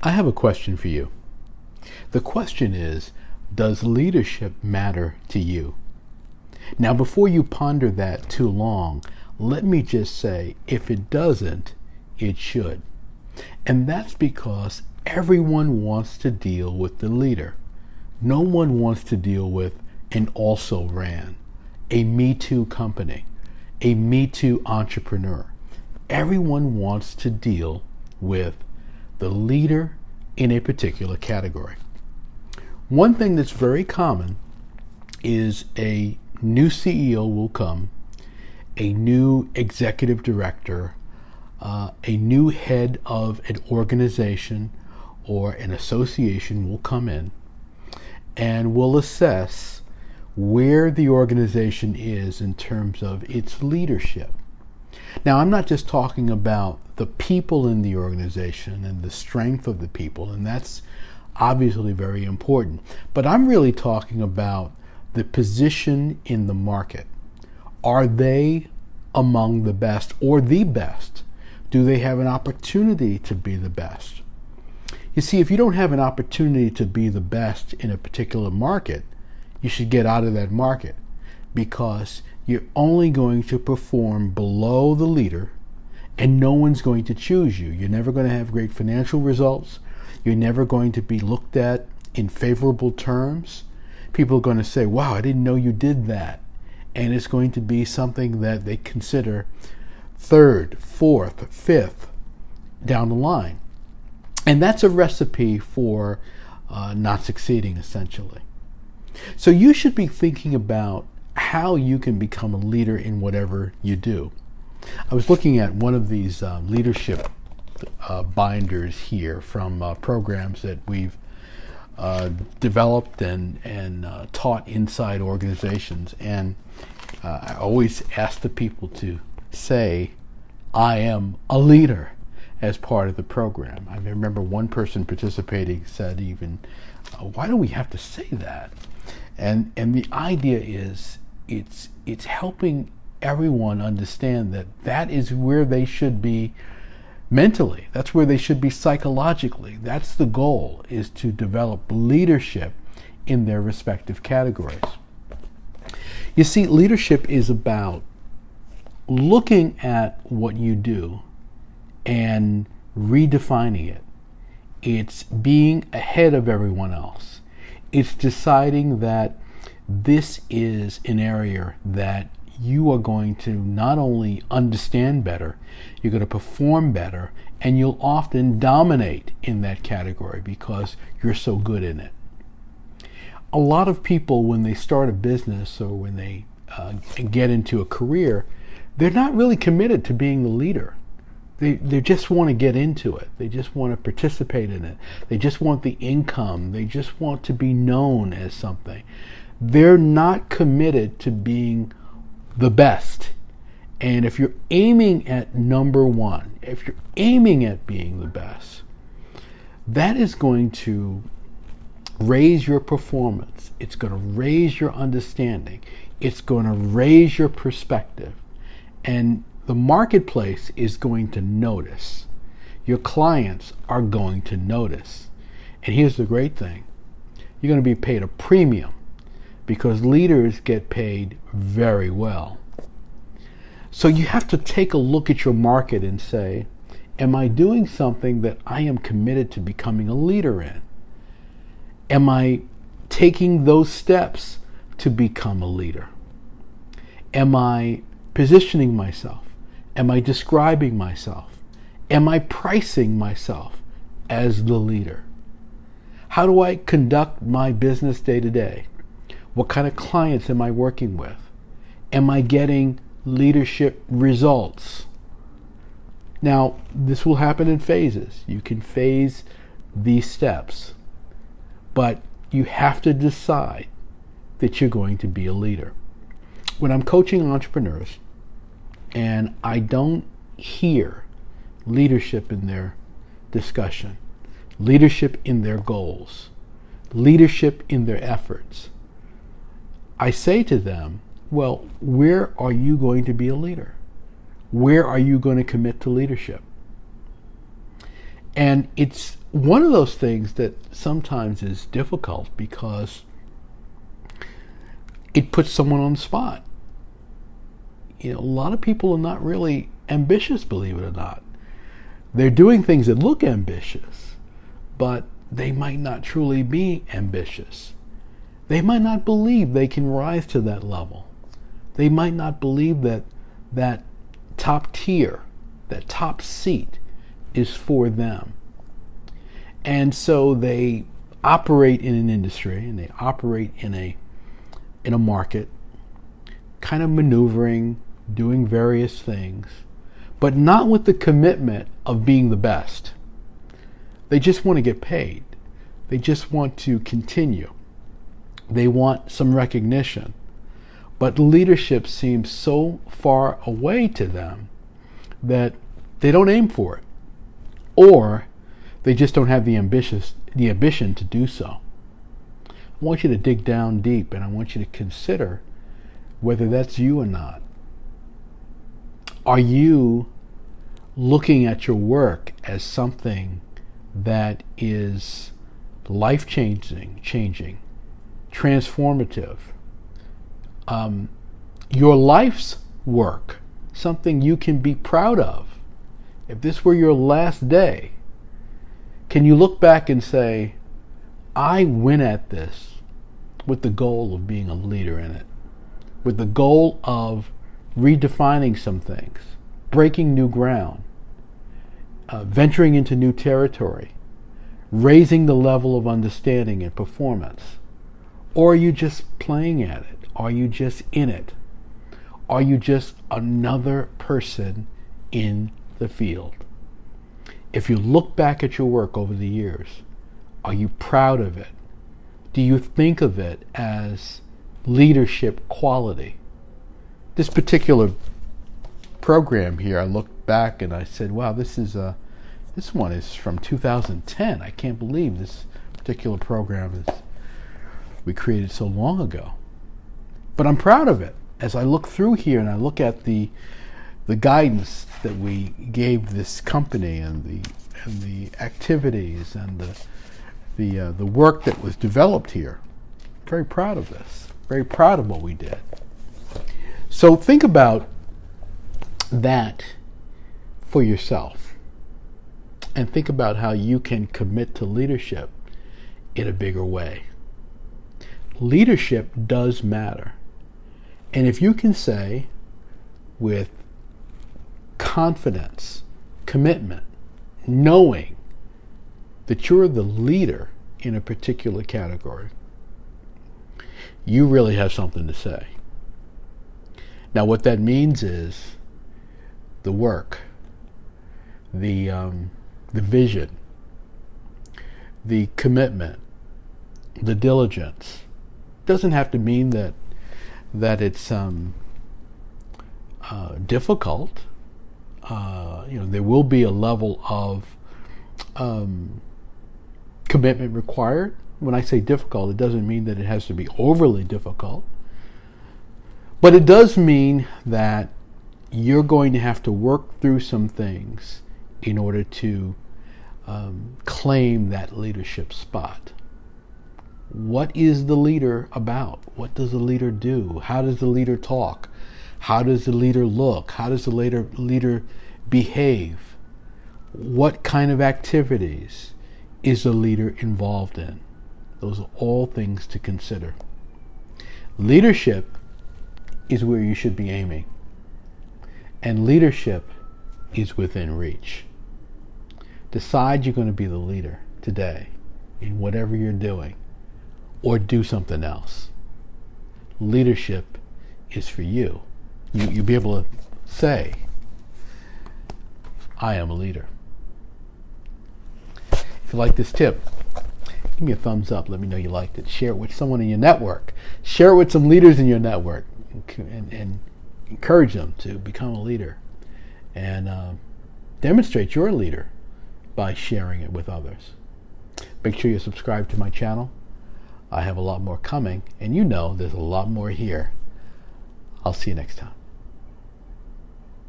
I have a question for you. The question is, does leadership matter to you? Now, before you ponder that too long, let me just say, if it doesn't, it should. And that's because everyone wants to deal with the leader. No one wants to deal with an also ran, a Me Too company, a Me Too entrepreneur. Everyone wants to deal with the leader in a particular category. One thing that's very common is a new CEO will come, a new executive director, a new head of an organization or an association will come in and will assess where the organization is in terms of its leadership. Now, I'm not just talking about the people in the organization and the strength of the people, and that's obviously very important, but I'm really talking about the position in the market. Are they among the best or the best? Do they have an opportunity to be the best? You see, if you don't have an opportunity to be the best in a particular market, you should get out of that market, because you're only going to perform below the leader and no one's going to choose you. You're never going to have great financial results. You're never going to be looked at in favorable terms. People are going to say, wow, I didn't know you did that. And it's going to be something that they consider third, fourth, fifth down the line. And that's a recipe for not succeeding, essentially. So you should be thinking about how you can become a leader in whatever you do. I was looking at one of these leadership binders here from programs that we've developed and taught inside organizations. And I always ask the people to say, I am a leader, as part of the program. I remember one person participating said even, why do we have to say that? And the idea is it's helping everyone understand that that is where they should be mentally. That's where they should be psychologically. That's the goal, is to develop leadership in their respective categories. You see, leadership is about looking at what you do and redefining it. It's being ahead of everyone else. It's deciding that this is an area that you are going to not only understand better, you're going to perform better, and you'll often dominate in that category because you're so good in it. A lot of people, when they start a business or when they get into a career, they're not really committed to being the leader. They just want to get into it. They just want to participate in it. They just want the income. They just want to be known as something. They're not committed to being the best. And if you're aiming at number one, if you're aiming at being the best, that is going to raise your performance. It's going to raise your understanding. It's going to raise your perspective. And the marketplace is going to notice. Your clients are going to notice. And here's the great thing. You're going to be paid a premium, because leaders get paid very well. So you have to take a look at your market and say, am I doing something that I am committed to becoming a leader in? Am I taking those steps to become a leader? Am I positioning myself? Am I describing myself? Am I pricing myself as the leader? How do I conduct my business day to day? What kind of clients am I working with? Am I getting leadership results? Now, this will happen in phases. You can phase these steps, but you have to decide that you're going to be a leader. When I'm coaching entrepreneurs and I don't hear leadership in their discussion, leadership in their goals, leadership in their efforts, I say to them, well, where are you going to be a leader? Where are you going to commit to leadership? And it's one of those things that sometimes is difficult because it puts someone on the spot. A lot of people are not really ambitious, believe it or not. They're doing things that look ambitious, but they might not truly be ambitious. They might not believe they can rise to that level. They might not believe that that top tier, that top seat is for them. And so they operate in an industry and they operate in a market, kind of maneuvering, doing various things, but not with the commitment of being the best. They just want to get paid. They just want to continue. They want some recognition. But leadership seems so far away to them that they don't aim for it. Or they just don't have the ambition to do so. I want you to dig down deep, and I want you to consider whether that's you or not. Are you looking at your work as something that is life-changing, transformative? Your life's work, something you can be proud of. If this were your last day, can you look back and say, I went at this with the goal of being a leader in it, with the goal of redefining some things, breaking new ground, venturing into new territory, raising the level of understanding and performance? Or are you just playing at it? Are you just in it? Are you just another person in the field? If you look back at your work over the years, are you proud of it? Do you think of it as leadership quality? This particular program here, I looked back and I said, wow, this one is from 2010. I can't believe this particular program we created so long ago. But I'm proud of it. As I look through here and I look at the guidance that we gave this company and the activities and the work that was developed here, I'm very proud of this. Very proud of what we did. So think about that for yourself, and think about how you can commit to leadership in a bigger way. Leadership does matter. And if you can say with confidence, commitment, knowing that you're the leader in a particular category, you really have something to say. Now what that means is the work, the vision, the commitment, the diligence. Doesn't have to mean that it's difficult. There will be a level of commitment required. When I say difficult, it doesn't mean that it has to be overly difficult. But it does mean that you're going to have to work through some things in order to claim that leadership spot. What is the leader about? What does the leader do? How does the leader talk? How does the leader look? How does the leader behave? What kind of activities is the leader involved in? Those are all things to consider. Leadership is where you should be aiming. And leadership is within reach. Decide you're going to be the leader today in whatever you're doing, or do something else. Leadership is for you. You'll be able to say, I am a leader. If you like this tip, give me a thumbs up. Let me know you liked it. Share it with someone in your network. Share it with some leaders in your network, and encourage them to become a leader, and demonstrate you're a leader by sharing it with others. Make sure you subscribe to my channel. I have a lot more coming, and there's a lot more here. I'll see you next time.